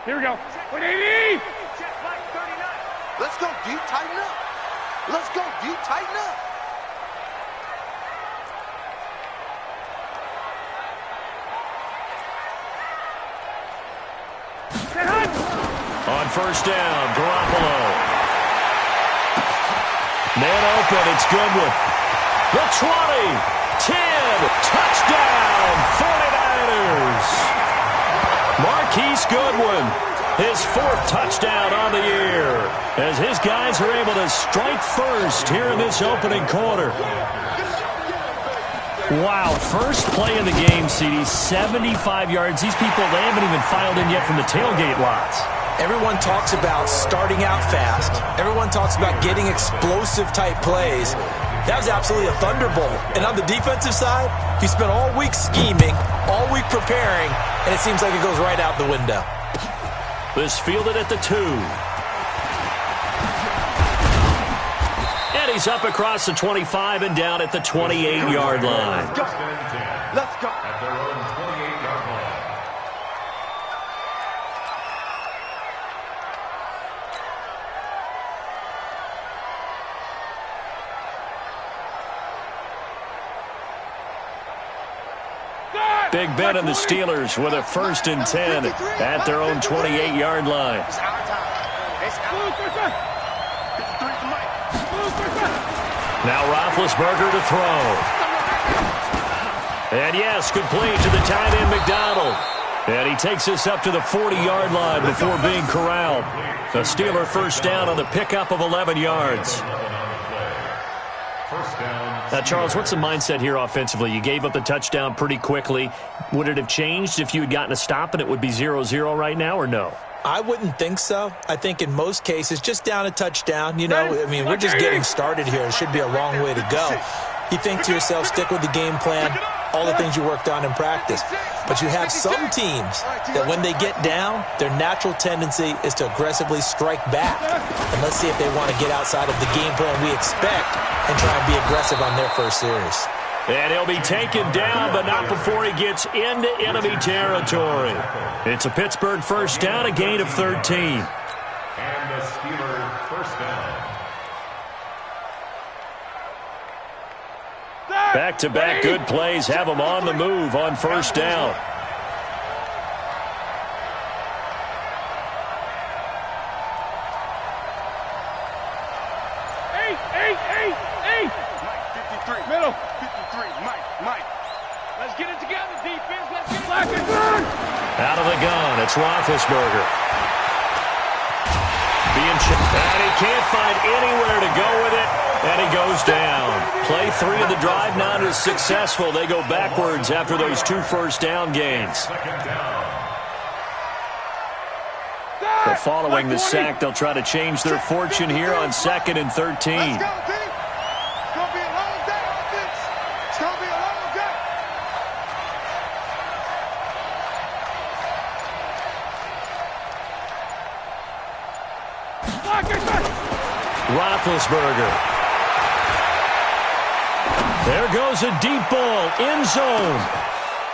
Here we go. 180! Let's go, D. Tighten up. Let's go, D. Tighten up. On first down, Garoppolo. Man open, it's Goodwin. The 20, 10, touchdown, 49ers. Marquise Goodwin, his 4th touchdown on the year, as his guys are able to strike first here in this opening quarter. Wow, first play of the game, CD, 75 yards. These people, they haven't even filed in yet from the tailgate lots. Everyone talks about starting out fast. Everyone talks about getting explosive-type plays. That was absolutely a thunderbolt. And on the defensive side, he spent all week scheming, all week preparing, and it seems like it goes right out the window. This fielded at the 2. And he's up across the 25 and down at the 28-yard line. Let's go. Let's go. At their own 28-yard line. Big Ben and the Steelers with a 1st and 10 at their own 28-yard line. Now Roethlisberger to throw. And yes, complete to the tight end McDonald. And he takes us up to the 40-yard line before being corralled. The Steeler first down on the pickup of 11 yards. Now, Charles, what's the mindset here offensively? You gave up the touchdown pretty quickly. Would it have changed if you had gotten a stop and it would be 0-0 right now, or no? I wouldn't think so. I think in most cases, just down a touchdown, you know, I mean, we're just getting started here. It should be a long way to go. You think to yourself, stick with the game plan, all the things you worked on in practice. But you have some teams that when they get down, their natural tendency is to aggressively strike back. And let's see if they want to get outside of the game plan we expect and try and be aggressive on their first series. And he'll be taken down, but not before he gets into enemy territory. It's a Pittsburgh first down, a gain of 13. And the Steelers first down. Back-to-back good plays have him on the move on first down. Hey! 53, middle. 53, Mike. Let's get it together, defense. Let's get it together. Out of the gun, it's Roethlisberger. Being chipped, and he can't find anywhere to go with it, and he goes down. Play 3 of the drive not as successful. They go backwards after those 2 first down gains. But following the sack, they'll try to change their fortune here on 2nd and 13. Roethlisberger. There goes a deep ball, end zone.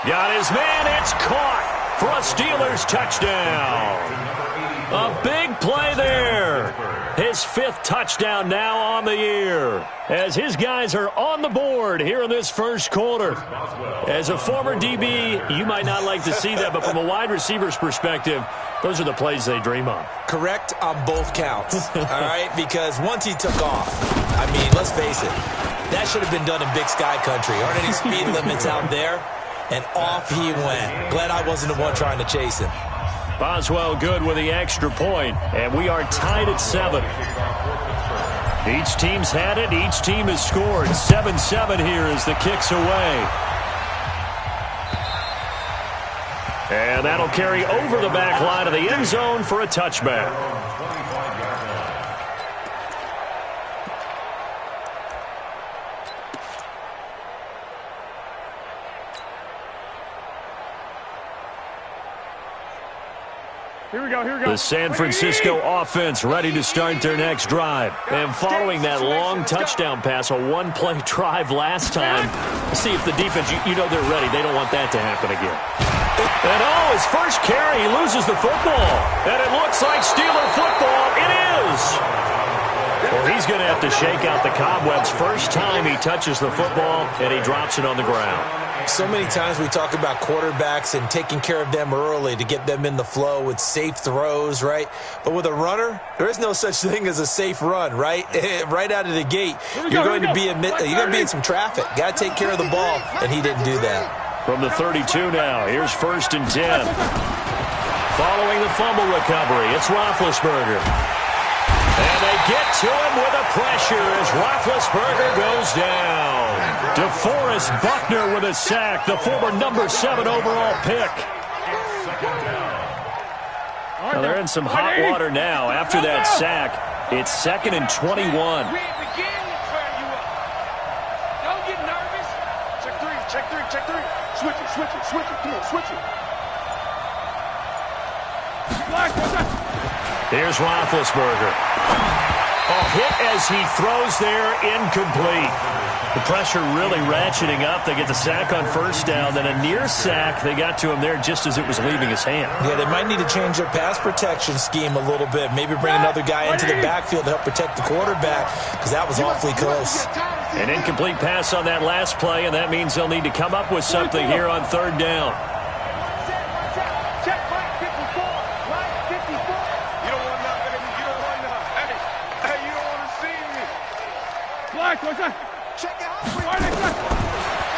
Got his man, it's caught for a Steelers touchdown. A big play there. His 5th touchdown now on the year, as his guys are on the board here in this first quarter. As a former DB, you might not like to see that, but from a wide receiver's perspective, those are the plays they dream of. Correct on both counts, all right? Because once he took off, I mean, let's face it, that should have been done in Big Sky Country. Aren't any speed limits out there? And off he went. Glad I wasn't the one trying to chase him. Boswell good with the extra point, and we are tied at 7. Each team's had it. Each team has scored. 7-7 here as the kick's away. And that'll carry over the back line of the end zone for a touchback. Here we go, here we go. The San Francisco offense ready to start their next drive. And following that long touchdown pass, a one-play drive last time, see if the defense, you know they're ready. They don't want that to happen again. And his first carry, he loses the football. And it looks like Steeler football. It is. Well, he's going to have to shake out the cobwebs first time he touches the football, and he drops it on the ground. So many times we talk about quarterbacks and taking care of them early to get them in the flow with safe throws, right? But with a runner, there is no such thing as a safe run, right? Right out of the gate, you're going to be in some traffic. Got to take care of the ball, and he didn't do that. From the 32 now, here's 1st and 10. Following the fumble recovery, it's Roethlisberger. And they get to him with a pressure as Roethlisberger goes down. DeForest Buckner with a sack, the former number 7 overall pick. Well, they're in some hot water now after that sack. It's 2nd and 21. We ain't beginning to fire you up. Don't get nervous. Check three. Switch it. Come on, switch it. Here's Roethlisberger. A hit as he throws there, incomplete. The pressure really ratcheting up. They get the sack on 1st down, then a near sack. They got to him there just as it was leaving his hand. Yeah, they might need to change their pass protection scheme a little bit. Maybe bring another guy into the backfield to help protect the quarterback, because that was awfully close. An incomplete pass on that last play, and that means they'll need to come up with something here on 3rd down.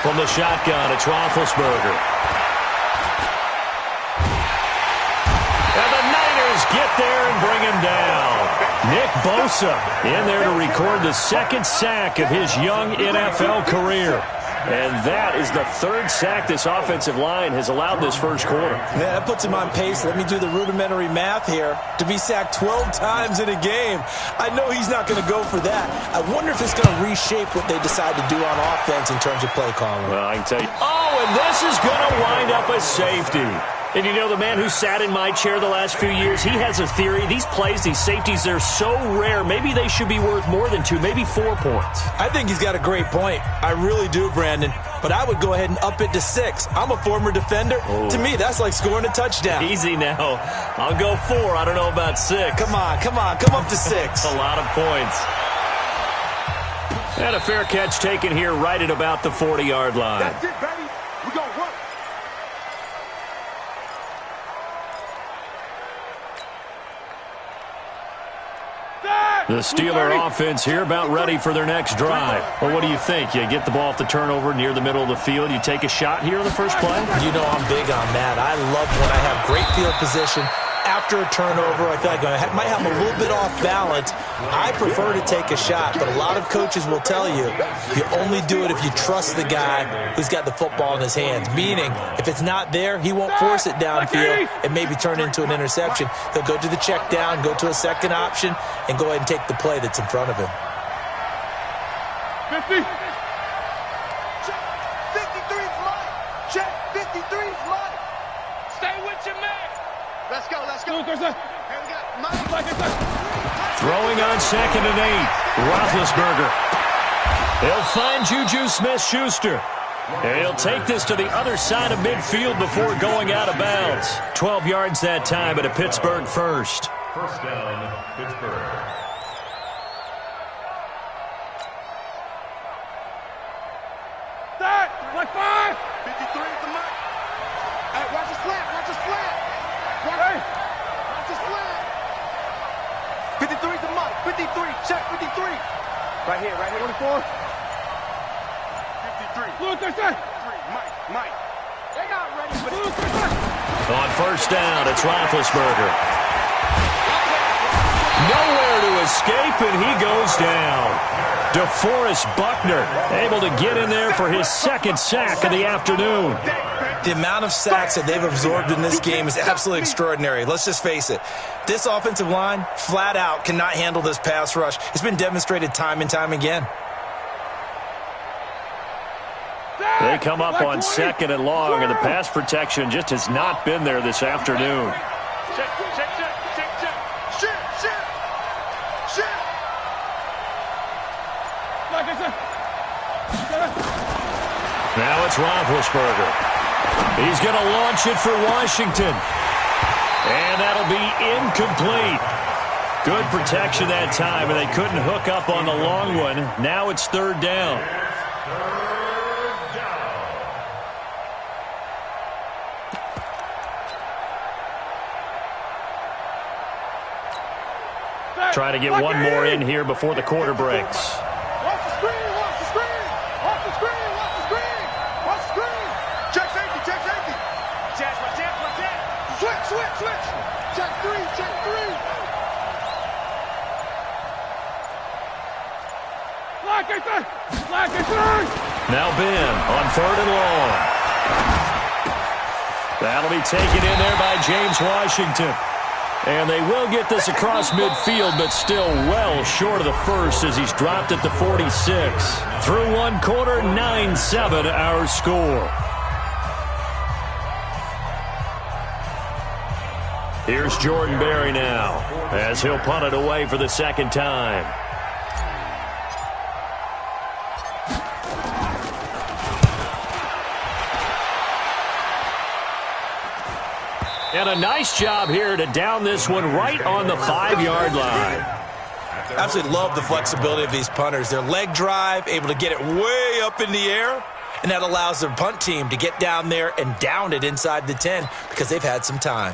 From the shotgun, it's Roethlisberger. And the Niners get there and bring him down. Nick Bosa in there to record the 2nd sack of his young NFL career. And that is the 3rd sack this offensive line has allowed this first quarter. Yeah, that puts him on pace. Let me do the rudimentary math here. To be sacked 12 times in a game. I know he's not going to go for that. I wonder if it's going to reshape what they decide to do on offense in terms of play calling. Well, I can tell you. Oh, and this is going to wind up a safety. And you know, the man who sat in my chair the last few years, he has a theory. These plays, these safeties, they're so rare. Maybe they should be worth more than 2, maybe 4 points. I think he's got a great point. I really do, Brandon. But I would go ahead and up it to 6. I'm a former defender. Oh. To me, that's like scoring a touchdown. Easy now. I'll go 4. I don't know about 6. Come on. Come up to 6. A lot of points. And a fair catch taken here right at about the 40-yard line. That's it, baby. We're going to work. The Steeler offense here about ready for their next drive. Well, what do you think? You get the ball off the turnover near the middle of the field. You take a shot here on the first play? You know I'm big on that. I love when I have great field position. After a turnover, I feel like I might have a little bit off balance. I prefer to take a shot, but a lot of coaches will tell you only do it if you trust the guy who's got the football in his hands. Meaning, if it's not there, he won't force it downfield and maybe turn into an interception. He'll go to the check down, go to a second option, and go ahead and take the play that's in front of him. 50. Check. 53 is mine. Check. 53 is mine. Stay with your man. Let's go. Throwing on 2nd and 8. Roethlisberger. He'll find Juju Smith-Schuster. And he'll take this to the other side of midfield before going out of bounds. 12 yards that time at a Pittsburgh first. 1st down, Pittsburgh. Start. Like 5. 53 is the mark. Hey, watch the slant. Watch the slant. Watch the slant. 53 is the mark. 53. Check 53. Right here. 24. 53. Look, they say. Mike. They're not ready for this. On 1st down, it's Roethlisberger. Nowhere to escape, and he goes down. DeForest Buckner able to get in there for his 2nd sack of the afternoon. The amount of sacks that they've absorbed in this game is absolutely extraordinary. Let's just face it. This offensive line, flat out, cannot handle this pass rush. It's been demonstrated time and time again. They come up on 2nd and long, and the pass protection just has not been there this afternoon. Now it's Roethlisberger. He's going to launch it for Washington. And that'll be incomplete. Good protection that time, and they couldn't hook up on the long one. Now it's third down. Try to get one more in here before the quarter breaks. Watch the screen, watch the screen. Watch the screen, watch the screen. Watch the screen. Check safety, check safety. Watch that. Switch. Check three. Black and third. Now Ben on third and long. That'll be taken in there by James Washington. And they will get this across midfield, but still well short of the first as he's dropped at the 46. Through one quarter, 9-7 our score. Here's Jordan Berry now as he'll punt it away for the second time. And a nice job here to down this one right on the 5-yard line. Absolutely love the flexibility of these punters. Their leg drive, able to get it way up in the air, and that allows their punt team to get down there and down it inside the 10 because they've had some time.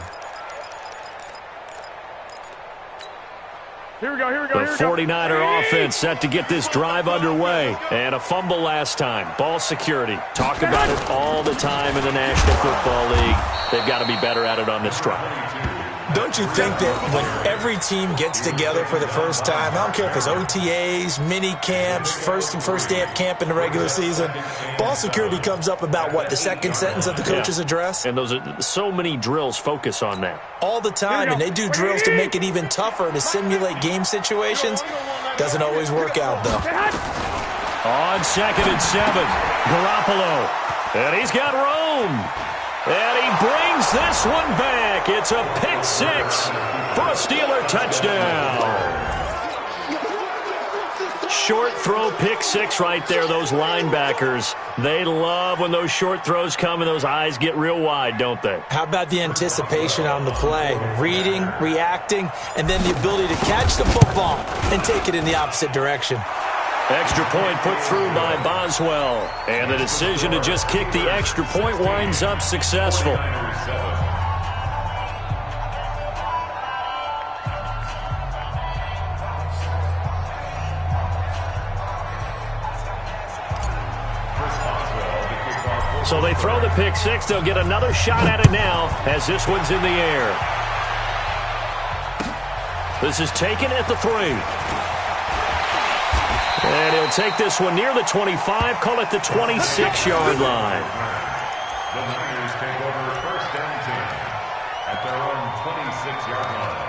Here we go. The 49er offense set to get this drive underway. And a fumble last time. Ball security. Talk about it all the time in the National Football League. They've got to be better at it on this drive. Don't you think that when every team gets together for the first time, I don't care if it's OTAs, mini camps, first day of camp in the regular season, ball security comes up about, what, the second sentence of the coach's address? And those are so many drills focus on that. All the time, and they do drills to make it even tougher to simulate game situations. Doesn't always work out, though. On 2nd and 7, Garoppolo. And he's got Rome. And he brings this one back. It's a pick six for a Steeler touchdown. Short throw pick six right there, those linebackers. They love when those short throws come and those eyes get real wide, don't they? How about the anticipation on the play? Reading, reacting, and then the ability to catch the football and take it in the opposite direction. Extra point put through by Boswell. And the decision to just kick the extra point winds up successful. So they throw the pick six. They'll get another shot at it now as this one's in the air. This is taken at the 3. And he'll take this one near the 25, call it the 26-yard line. The Niners take over first and 10 at their own 26-yard line.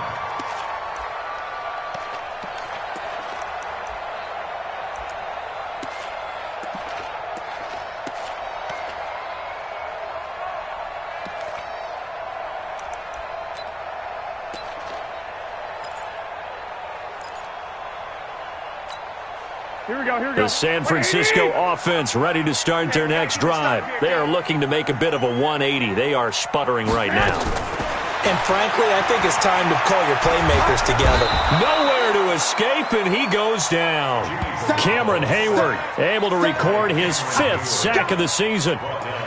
Here we go. The San Francisco offense ready to start their next drive. They are looking to make a bit of a 180. They are sputtering right now. And frankly, I think it's time to call your playmakers together. Nowhere to escape, and he goes down. Cameron Hayward able to record his 5th sack of the season.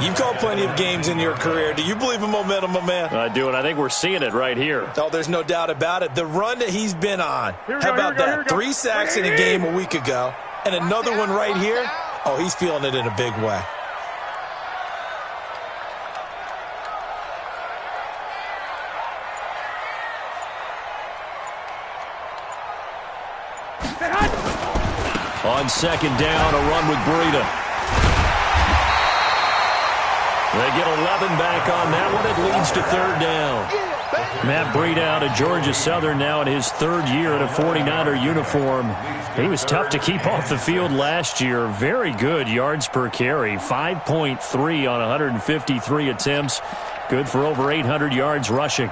You've called plenty of games in your career. Do you believe in momentum, my man? I do, and I think we're seeing it right here. Oh, there's no doubt about it. The run that he's been on. How about that? 3 sacks in a game a week ago. And another one right here. Oh, he's feeling it in a big way. On 2nd down, a run with Breida. They get 11 back on that one. It leads to 3rd down. Matt Breida out of Georgia Southern now in his 3rd year in a 49er uniform. He was tough to keep off the field last year. Very good yards per carry. 5.3 on 153 attempts. Good for over 800 yards rushing.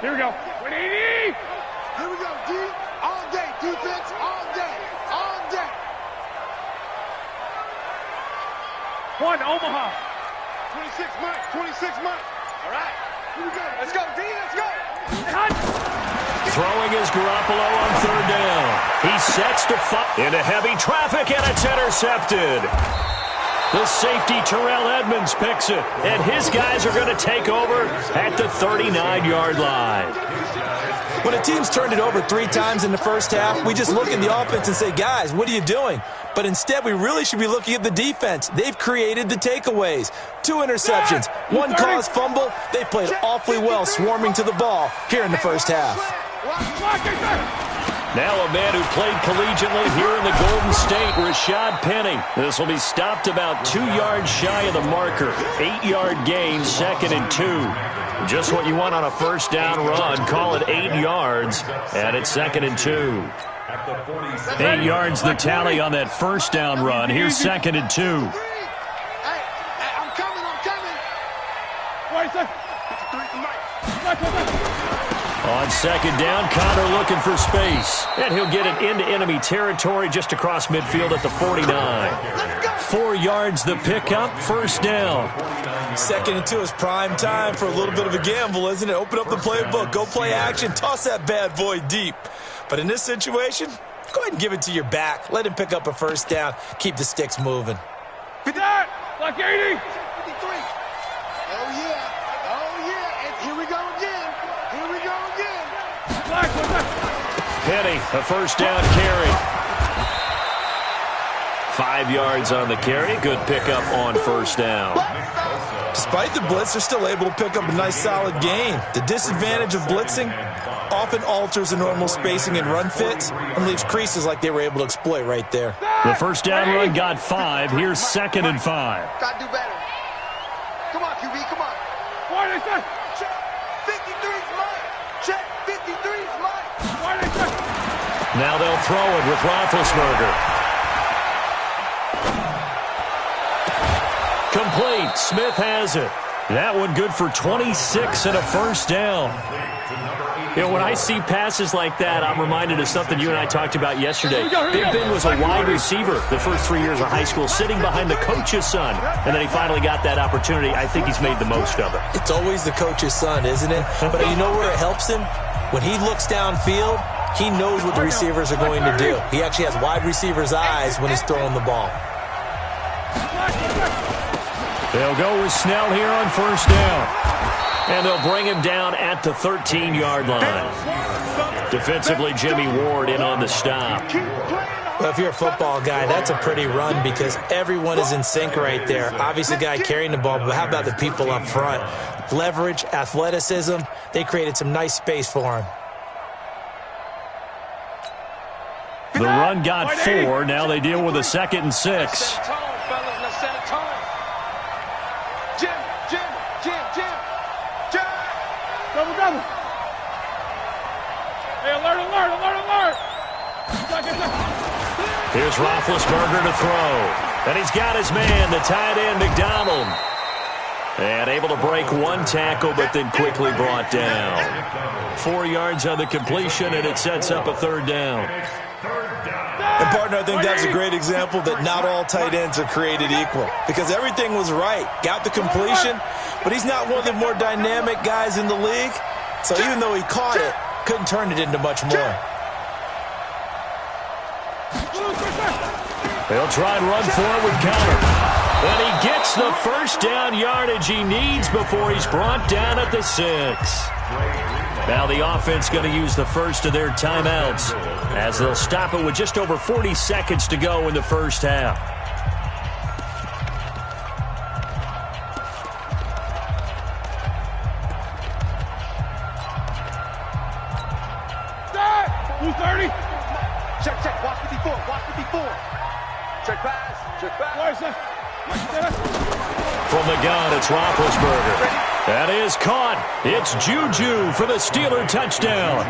Here we go. 180. Here we go, D. All day. Defense all day. All day. One, Omaha. 26 months. 26 months. All right. Here we go. Let's go, D. Let's go. Throwing is Garoppolo on third down. He sets to into heavy traffic, and it's intercepted. The safety, Terrell Edmonds, picks it, and his guys are going to take over at the 39-yard line. When a team's turned it over 3 times in the first half, we just look at the offense and say, guys, what are you doing? But instead, we really should be looking at the defense. They've created the takeaways. 2 interceptions, 1 caused fumble. They played awfully well swarming to the ball here in the first half. Now a man who played collegiately here in the Golden State, Rashad Penny. This will be stopped about 2 yards shy of the marker. 8-yard gain, 2nd and 2. Just what you want on a first down run. Call it 8 yards, and it's 2nd and 2. 8 yards the tally on that first down run. Here's 2nd and 2. Hey, I'm coming. Wait, sir. 53 On 2nd down, Connor looking for space. And he'll get it into enemy territory just across midfield at the 49. 4 yards the pickup, first down. 2nd and 2 is prime time for a little bit of a gamble, isn't it? Open up the playbook, go play action, toss that bad boy deep. But in this situation, go ahead and give it to your back. Let him pick up a first down. Keep the sticks moving. Like 80. 53. Oh, yeah. And here we go again. Penny, a first down carry. 5 yards on the carry. Good pickup on first down. Despite the blitz, they're still able to pick up a nice solid gain. The disadvantage of blitzing often alters the normal spacing and run fits and leaves creases like they were able to exploit right there. The first down run got 5. Here's 2nd and 5. Gotta do better. Come on, QB, come on. Why they say? Check. 53's mine. Check. 53's mine. Why they say? Now they'll throw it with Roethlisberger. Complete. Smith has it. That one good for 26 and a first down. You know, when I see passes like that, I'm reminded of something you and I talked about yesterday. Big Ben was a wide receiver the first 3 years of high school, sitting behind the coach's son, and then he finally got that opportunity. I think he's made the most of it. It's always the coach's son, isn't it? But you know where it helps him? When he looks downfield, he knows what the receivers are going to do. He actually has wide receivers' eyes when he's throwing the ball. They'll go with Snell here on first down. And they'll bring him down at the 13-yard line. Defensively, Jimmy Ward in on the stop. Well, if you're a football guy, that's a pretty run because everyone is in sync right there. Obviously, the guy carrying the ball, but how about the people up front? Leverage, athleticism, they created some nice space for him. The run got 4. Now they deal with a 2nd and 6. Double. Hey, alert. Here's Roethlisberger to throw. And he's got his man, the tight end, McDonald. And able to break 1 tackle, but then quickly brought down. 4 yards on the completion, and it sets up a 3rd down. And, partner, I think that's a great example that not all tight ends are created equal because everything was right. Got the completion, but he's not one of the more dynamic guys in the league. So even though he caught it, couldn't turn it into much more. They'll try and run for it with Connor. And he gets the first down yardage he needs before he's brought down at the 6. Now the offense going to use the first of their timeouts as they'll stop it with just over 40 seconds to go in the first half. Who's 30? Check. Watch 54. Check pass. Where's that? From the gun, it's Roethlisberger. That is caught. It's Juju for the Steeler touchdown.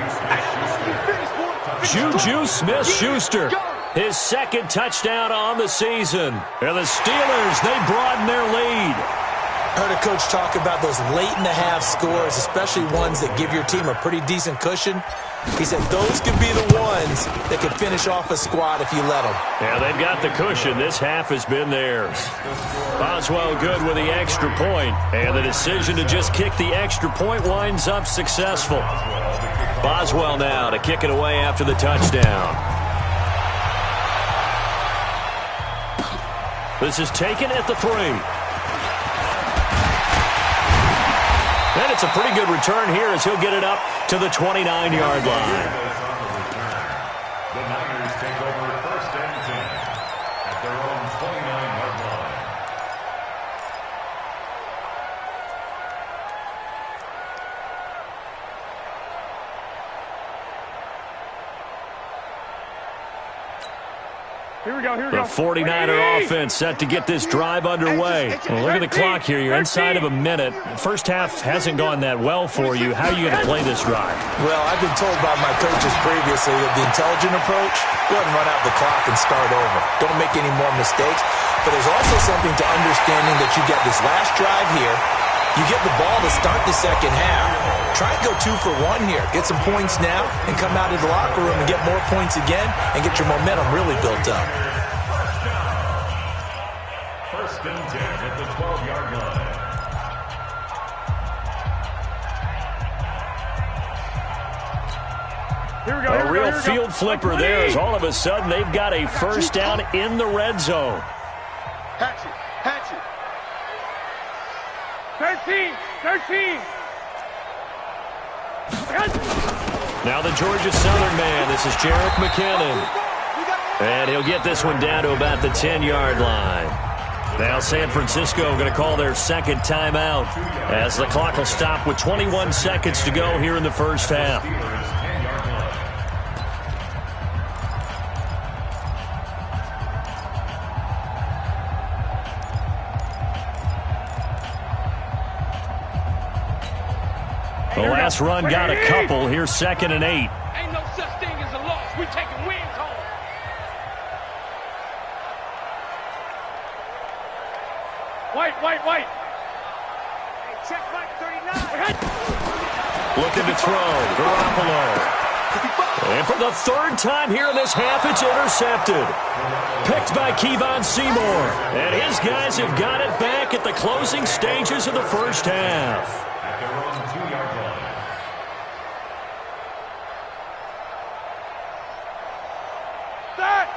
Juju Smith-Schuster, his 2nd touchdown on the season. And the Steelers, they broaden their lead. Heard a coach talk about those late-in-the-half scores, especially ones that give your team a pretty decent cushion. He said those could be the ones that could finish off a squad if you let them. Yeah, they've got the cushion. This half has been theirs. Boswell good with the extra point, and the decision to just kick the extra point winds up successful. Boswell now to kick it away after the touchdown. This is taken at the 3. And it's a pretty good return here as he'll get it up to the 29-yard line. The Niners take over first and 10 at their own 29-yard line. Here we go. The 49er offense set to get this drive underway. Well, look at the clock here. You're inside of a minute. First half hasn't gone that well for you. How are you going to play this drive? Well, I've been told by my coaches previously that the intelligent approach, go ahead and run out the clock and start over. Don't make any more mistakes. But there's also something to understanding that you get this last drive here. You get the ball to start the second half. Try and go 2 for 1 here. Get some points now and come out of the locker room and get more points again and get your momentum really built up. First and 10 at the 12-yard line. A real field flipper there as all of a sudden they've got a first down in the red zone. Hatchet. 13. Now the Georgia Southern man. This is Jarek McKinnon. And he'll get this one down to about the 10-yard line. Now San Francisco going to call their second timeout as the clock will stop with 21 seconds to go here in the first half. The last run got a couple. Here's 2nd and 8. Ain't no such thing as a loss. We taking wins home. White. Hey, check Mike 39. Looking to throw. Garoppolo. And for the 3rd time here in this half, it's intercepted. Picked by Kevon Seymour. And his guys have got it back at the closing stages of the first half. At their own 2-yard line.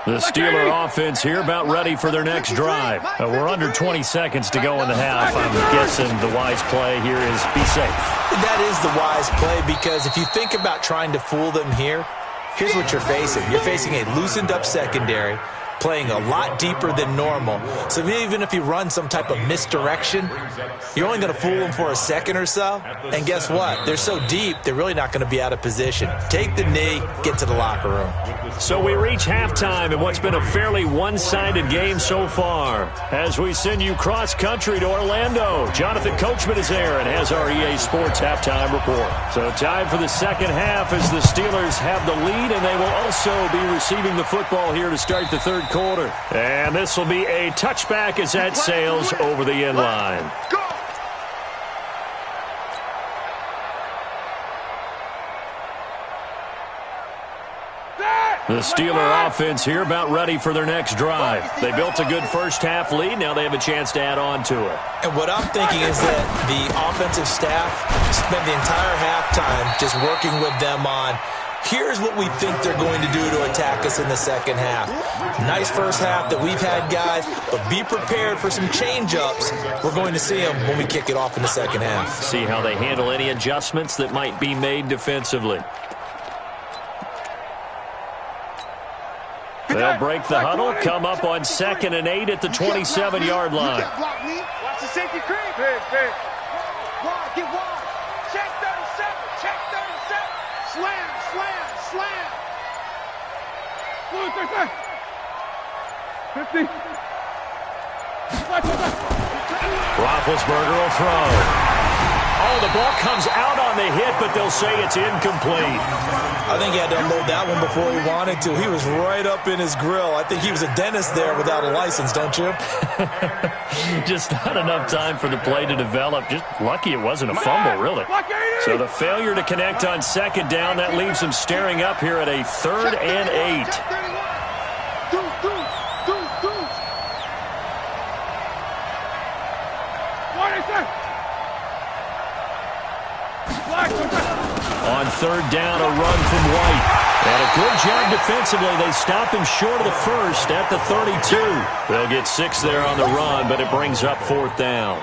The Steeler offense here about ready for their next drive. We're under 20 seconds to go in the half. I'm guessing the wise play here is be safe. That is the wise play because if you think about trying to fool them here, here's what you're facing. You're facing a loosened up secondary, playing a lot deeper than normal. So even if you run some type of misdirection, you're only going to fool them for a second or so. And guess what? They're so deep, they're really not going to be out of position. Take the knee, get to the locker room. So we reach halftime in what's been a fairly one-sided game so far. As we send you cross-country to Orlando, Jonathan Coachman is there and has our EA Sports halftime report. So time for the second half as the Steelers have the lead, and they will also be receiving the football here to start the third quarter. And this will be a touchback as that sails over the end line. The Steeler offense here about ready for their next drive. They built a good first half lead. Now they have a chance to add on to it. And what I'm thinking is that the offensive staff spent the entire halftime just working with them on here's what we think they're going to do to attack us in the second half. Nice first half that we've had, guys, but be prepared for some change-ups. We're going to see them when we kick it off in the second half. See how they handle any adjustments that might be made defensively. They'll break the huddle, come up on 2nd and 8 at the 27-yard line. Watch the safety creep. Big. Wide, get wide. Check 37. Slam. Move, 50. Roethlisberger will throw. Oh, the ball comes out on the hit, but they'll say it's incomplete. I think he had to unload that one before he wanted to. He was right up in his grill. I think he was a dentist there without a license, don't you? Just not enough time for the play to develop. Just lucky it wasn't a fumble, really. So the failure to connect on second down, that leaves him staring up here at a 3rd and 8. On 3rd down, a run from White. And a good job defensively. They stop him short of the first at the 32. They'll get 6 there on the run, but it brings up 4th down.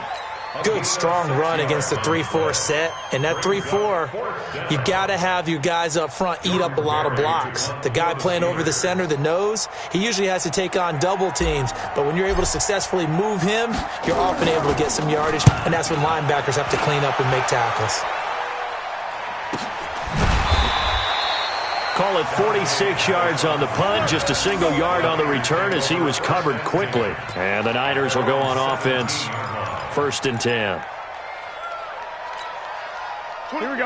Good, strong run against the 3-4 set. And that 3-4, you got to have your guys up front eat up a lot of blocks. The guy playing over the center, the nose, he usually has to take on double teams. But when you're able to successfully move him, you're often able to get some yardage. And that's when linebackers have to clean up and make tackles. Call it 46 yards on the punt, just a single yard on the return as he was covered quickly. And the Niners will go on offense, 1st and 10.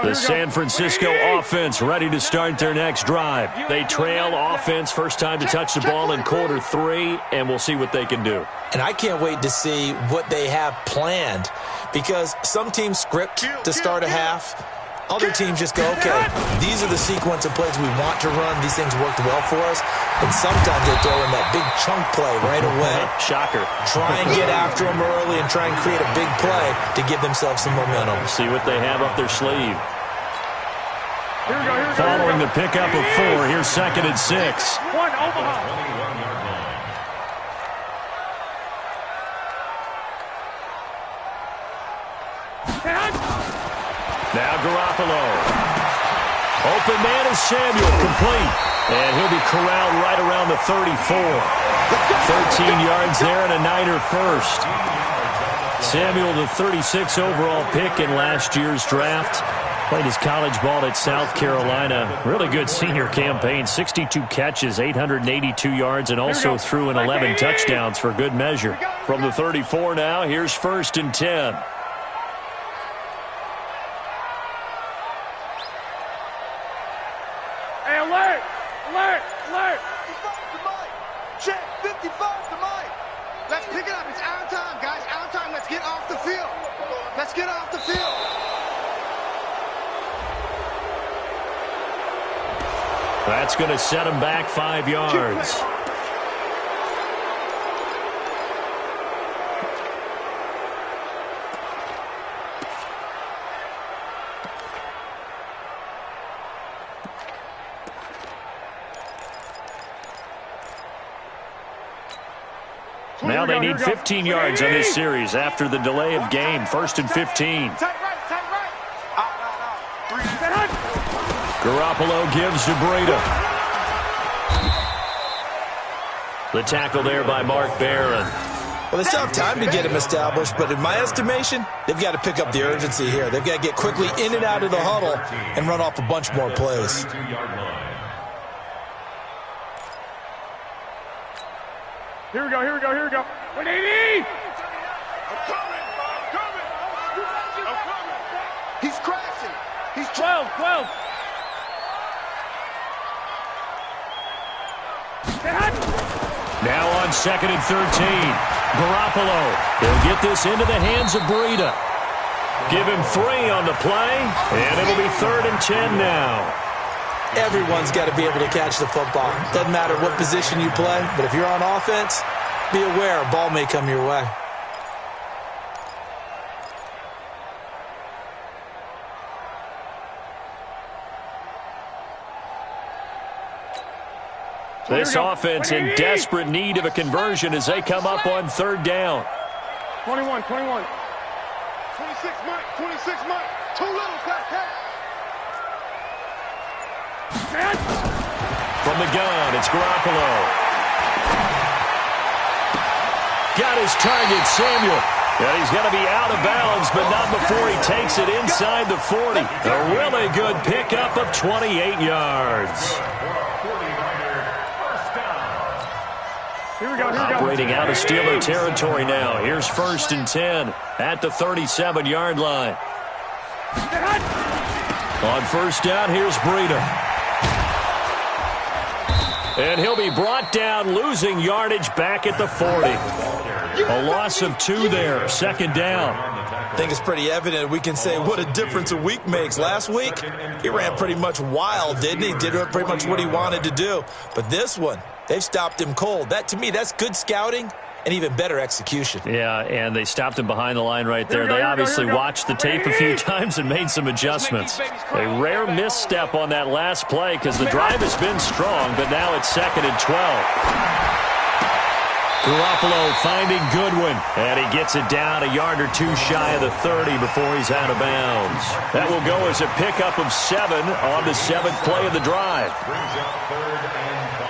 The San Francisco offense ready to start their next drive. They trail offense, first time to touch the ball in quarter 3, and we'll see what they can do. And I can't wait to see what they have planned, because some teams script to start a half. Other teams just go, okay, these are the sequence of plays we want to run. These things worked well for us. And sometimes they throw in that big chunk play right away. Shocker. Try and get after them early and try and create a big play to give themselves some momentum. See what they have up their sleeve. Following the pickup of 4, here's 2nd and 6. One, Omaha. Now Garoppolo. Open man is Samuel, complete. And he'll be corralled right around the 34. 13 yards there and a Niner first. Samuel, the 36 overall pick in last year's draft. Played his college ball at South Carolina. Really good senior campaign. 62 catches, 882 yards, and also threw in 11 touchdowns for good measure. From the 34 now, here's 1st and 10. Alert! Alert! Alert! 55 to Mike! Check! 55 to Mike! Let's pick it up. It's our time, guys. Our time. Let's get off the field. Let's get off the field. That's going to set him back 5 yards. Now they need 15 yards on this series after the delay of game. 1st and 15. Garoppolo gives to Breida. The tackle there by Mark Barron. Well, they still have time to get him established, but in my estimation, they've got to pick up the urgency here. They've got to get quickly in and out of the huddle and run off a bunch more plays. Here we go, here we go, here we go. 180! I'm coming! He's crashing! He's 12! Now on 2nd and 13. Garoppolo. He'll get this into the hands of Breida. Give him 3 on the play, and it'll be 3rd and 10 now. Everyone's got to be able to catch the football. Doesn't matter what position you play, but if you're on offense, be aware a ball may come your way. This offense in desperate need of a conversion as they come up on 3rd down. 21. 26 Mike. Too little, From the gun, it's Garoppolo. Got his target, Samuel. And he's going to be out of bounds, but not before he takes it inside the 40. A really good pickup of 28 yards. Operating out of Steeler territory now. Here's 1st and 10 at the 37-yard line. On first down, here's Breida. And he'll be brought down, losing yardage back at the 40. A loss of 2 there, second down. I think it's pretty evident. We can say what a difference a week makes. Last week, he ran pretty much wild, didn't he? Did pretty much what he wanted to do. But this one, they've stopped him cold. That, to me, that's good scouting and even better execution. Yeah, and they stopped him behind the line right there. They obviously watched the tape a few times and made some adjustments. A rare misstep on that last play because the drive has been strong, but now it's 2nd and 12. Garoppolo finding Goodwin, and he gets it down a yard or 2 shy of the 30 before he's out of bounds. That will go as a pickup of 7 on the 7th play of the drive. Brings up 3rd and 5.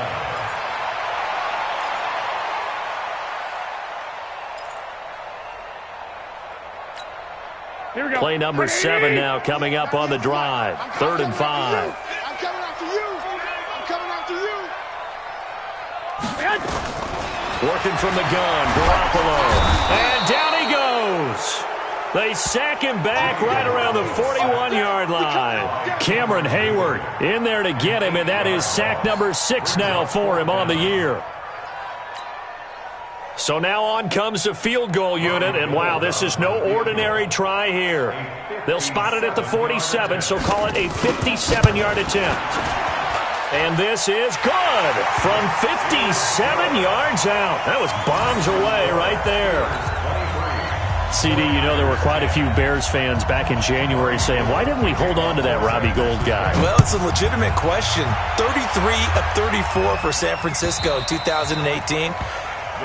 Here we go. Play number 7 now coming up on the drive. 3rd and 5. I'm coming after you. I'm coming after you. Working from the gun, Garoppolo. And down he goes. They sack him back right around the 41-yard line. Cameron Hayward in there to get him, and that is sack number 6 now for him on the year. So now on comes the field goal unit, and wow, this is no ordinary try here. They'll spot it at the 47, so call it a 57-yard attempt. And this is good from 57 yards out. That was bombs away right there. CD, you know there were quite a few Bears fans back in January saying, why didn't we hold on to that Robbie Gould guy? Well, it's a legitimate question. 33 of 34 for San Francisco 2018.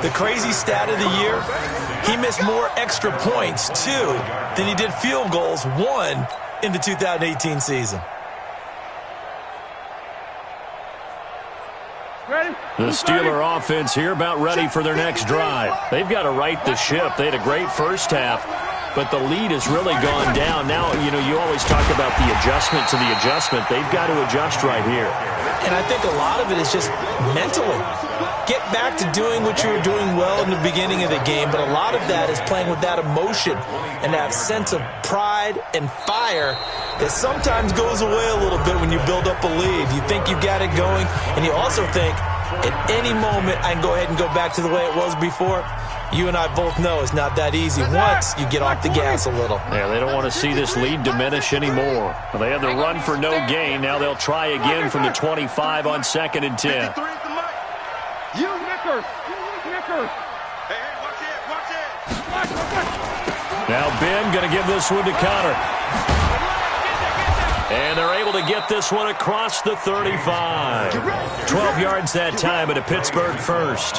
The crazy stat of the year, he missed more extra points, 2, than he did field goals, 1, in the 2018 season. The Steeler offense here about ready for their next drive. They've got to right the ship. They had a great first half, but the lead has really gone down. Now, you know, you always talk about the adjustment to the adjustment. They've got to adjust right here. And I think a lot of it is just mentally. Get back to doing what you were doing well in the beginning of the game, but a lot of that is playing with that emotion and that sense of pride and fire that sometimes goes away a little bit when you build up a lead. You think you got it going, and you also think, at any moment, I can go ahead and go back to the way it was before. You and I both know it's not that easy once you get off the gas a little. Yeah, they don't want to see this lead diminish anymore. Well, they have the run for no gain. Now they'll try again from the 25 on 2nd and 10. You Nickers. Hey, watch it. Now Ben going to give this one to Connor. And they're able to get this one across the 35. 12 yards that time at a Pittsburgh first.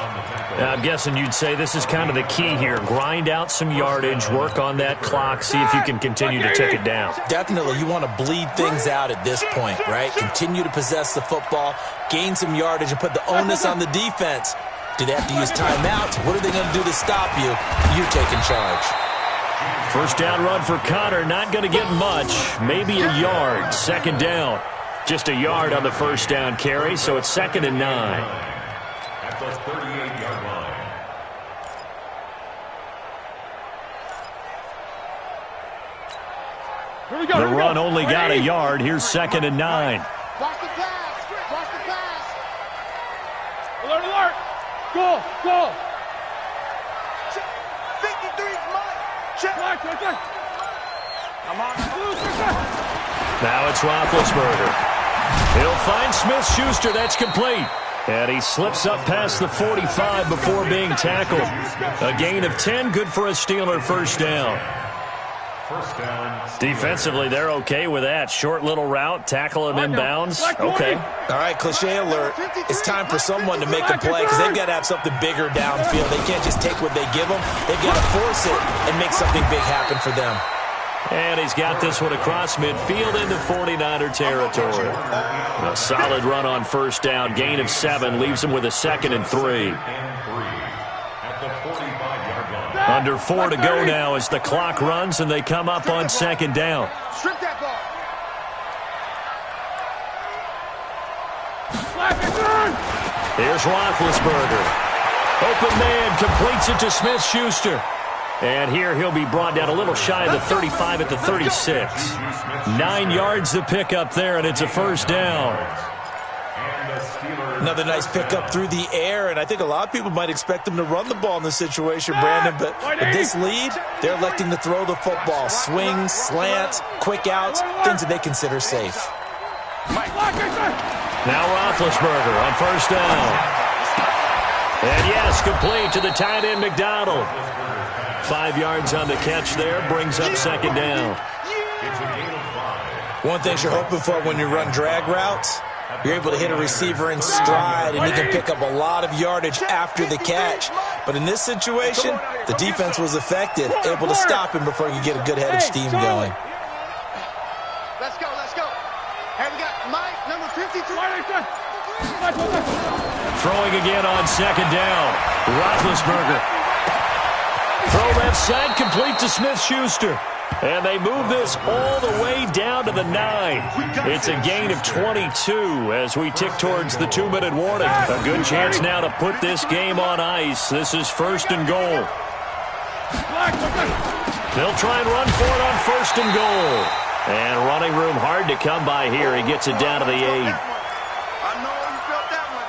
Now, I'm guessing you'd say this is kind of the key here. Grind out some yardage, work on that clock, see if you can continue to tick it down. Definitely, you want to bleed things out at this point, right? Continue to possess the football, gain some yardage, and put the onus on the defense. Do they have to use timeouts? What are they going to do to stop you? You're taking charge. First down run for Connor, not going to get much. Maybe a yard, 2nd down. Just a yard on the first down carry, so it's 2nd and 9. At the 38-yard line. Here we go. The run only got a yard. Here's 2nd and 9. Watch the pass. Alert. Go. 53's mine. Check. Come on. Now it's Roethlisberger. He'll find Smith-Schuster. That's complete. And he slips up past the 45 before being tackled. A gain of 10, good for a Steeler first down. First down. Defensively, they're okay with that. Short little route, tackle him inbounds. Okay. All right, cliche alert. It's time for someone to make a play because they've got to have something bigger downfield. They can't just take what they give them. They've got to force it and make something big happen for them. And he's got this one across midfield into 49er territory. A solid run on first down. Gain of 7 leaves him with a 2nd and 3. At the 45-yard line. Under 4 to go now as the clock runs and they come up on 2nd down. Strip that ball. Here's Roethlisberger. Open man completes it to Smith-Schuster. And here he'll be brought down a little shy of the 35 at the 36. 9 yards to pick up there, and it's a first down. Another nice pickup through the air, and I think a lot of people might expect them to run the ball in this situation, Brandon, but with this lead, they're electing to throw the football. Swings, slants, quick outs, things that they consider safe. Now Roethlisberger on first down. And yes, complete to the tight end McDonald. 5 yards on the catch there, brings up second down. One thing you're hoping for when you run drag routes, you're able to hit a receiver in stride, and he can pick up a lot of yardage after the catch. But in this situation, the defense was effective, able to stop him before he could get a good head of steam going. Let's go, let's go. Hey, we got Mike, number 53. Throwing again on second down. Roethlisberger. Throw left side, complete to Smith-Schuster. And they move this all the way down to the 9. It's a gain of 22 as we tick towards the 2-minute warning. A good chance now to put this game on ice. This is first and goal. They'll try and run for it on first and goal. And running room hard to come by here. He gets it down to the 8. I know you felt that one.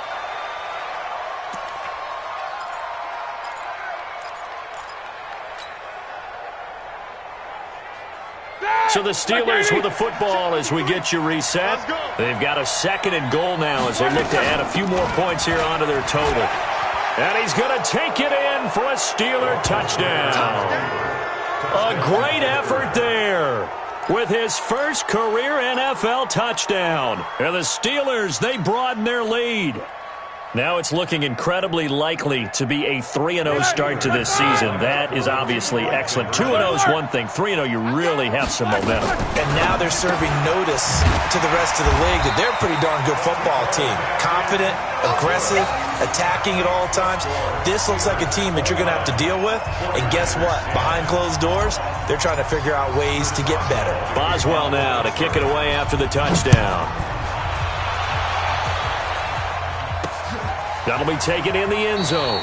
So the Steelers with the football as we get you reset. They've got a second and goal now as they look to add a few more points here onto their total. And he's going to take it in for a Steeler touchdown. A great effort there with his first career NFL touchdown. And the Steelers, they broaden their lead. Now it's looking incredibly likely to be a 3-0 start to this season. That is obviously excellent. 2-0 is one thing. 3-0, you really have some momentum. And now they're serving notice to the rest of the league that they're a pretty darn good football team. Confident, aggressive, attacking at all times. This looks like a team that you're going to have to deal with. And guess what? Behind closed doors, they're trying to figure out ways to get better. Boswell now to kick it away after the touchdown. That'll be taken in the end zone.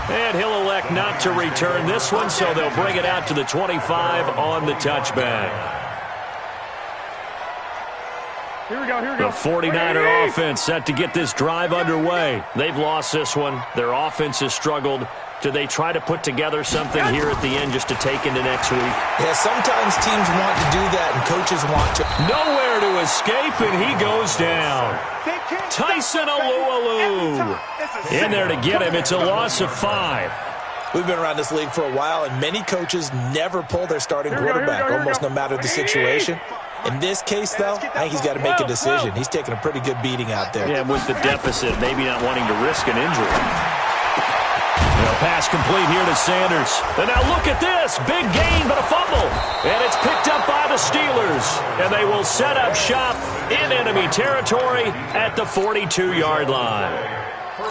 And he'll elect not to return this one, so they'll bring it out to the 25 on the touchback. Here we go. The 49er offense set to get this drive underway. They've lost this one. Their offense has struggled. Do they try to put together something here at the end just to take into next week? Yeah, sometimes teams want to do that, and coaches want to. Nowhere to escape, and he goes down. Tyson Alualu in there to get him. It's a loss of 5. We've been around this league for a while, and many coaches never pull their starting quarterback, almost no matter the situation. In this case, though, I think he's got to make a decision. He's taking a pretty good beating out there. Yeah, with the deficit, maybe not wanting to risk an injury. Pass complete here to Sanders. And now look at this. Big gain, but a fumble. And it's picked up by the Steelers. And they will set up shop in enemy territory at the 42-yard line.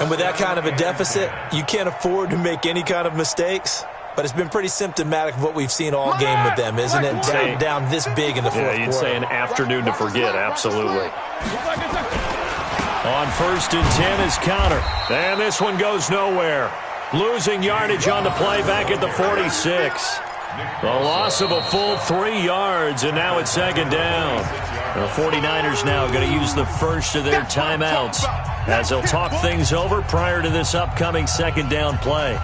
And with that kind of a deficit, you can't afford to make any kind of mistakes. But it's been pretty symptomatic of what we've seen all game with them, isn't it? Down this big in the fourth quarter. Yeah, you'd say an afternoon to forget, absolutely. On first and 10 is Counter. And this one goes nowhere. Losing yardage on the play back at the 46. The loss of a full 3 yards, and now it's second down. The 49ers now going to use the first of their timeouts as they'll talk things over prior to this upcoming second down play.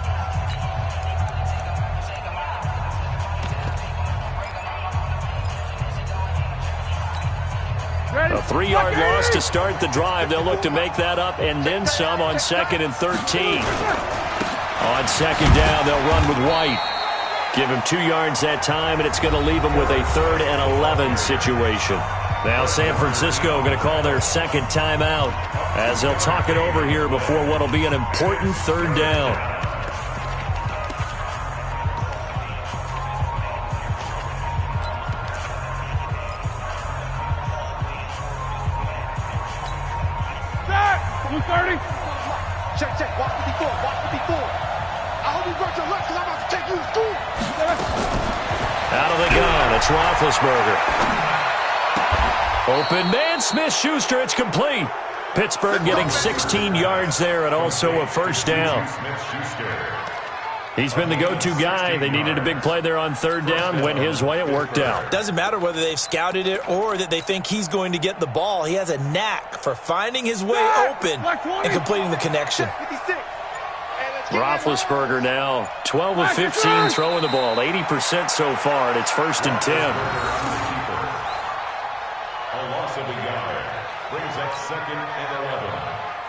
A 3-yard loss to start the drive. They'll look to make that up and then some on second and 13. On second down, they'll run with White. Give him 2 yards that time, and it's going to leave him with a 3rd and 11 situation. Now San Francisco going to call their second timeout as they'll talk it over here before what will be an important 3rd down. Check, check. Watch 54. Watch 54. I hope you brought your lunch because I'm about to take you to school. Out of the gun, it's Roethlisberger. Open man, Smith-Schuster, it's complete. Pittsburgh getting 16 yards there and also a first down. He's been the go-to guy. They needed a big play there on third down. Went his way. It worked out. Doesn't matter whether they've scouted it or that they think he's going to get the ball. He has a knack for finding his way open and completing the connection. Roethlisberger now 12 of 15 throwing the ball. 80% so far, and it's 1st and 10. A loss of a yard brings up 2nd and 11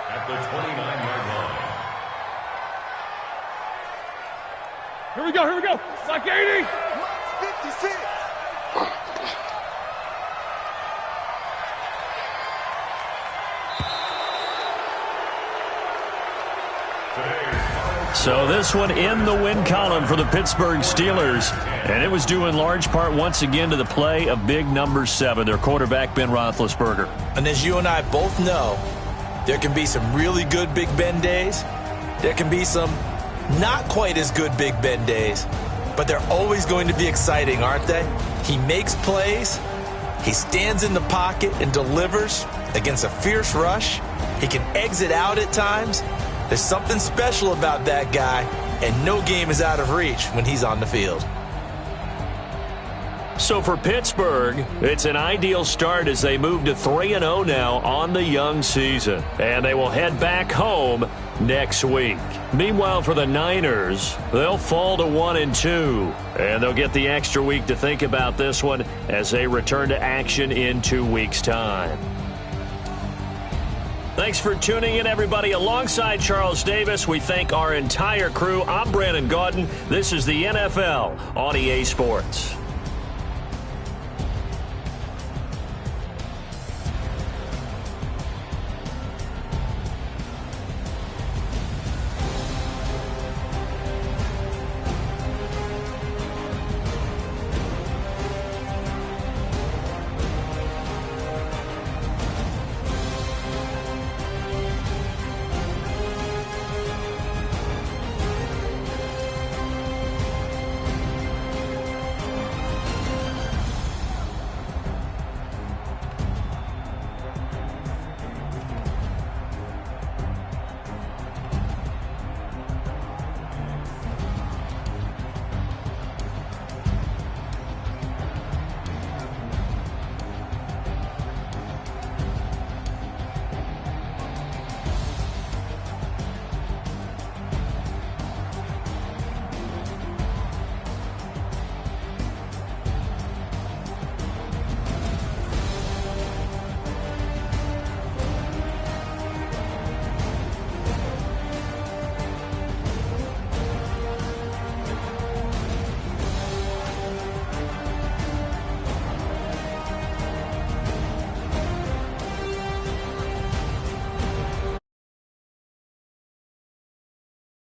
at the 29-yard line. Here we go. Like 80. 56. So this one in the win column for the Pittsburgh Steelers. And it was due in large part once again to the play of big number 7, their quarterback Ben Roethlisberger. And as you and I both know, there can be some really good Big Ben days. There can be some not quite as good Big Ben days. But they're always going to be exciting, aren't they? He makes plays. He stands in the pocket and delivers against a fierce rush. He can exit out at times. There's something special about that guy, and no game is out of reach when he's on the field. So for Pittsburgh, it's an ideal start as they move to 3-0 now on the young season. And they will head back home next week. Meanwhile, for the Niners, they'll fall to 1-2. And they'll get the extra week to think about this one as they return to action in 2 weeks' time. Thanks for tuning in, everybody. Alongside Charles Davis, we thank our entire crew. I'm Brandon Gaudin. This is the NFL on EA Sports.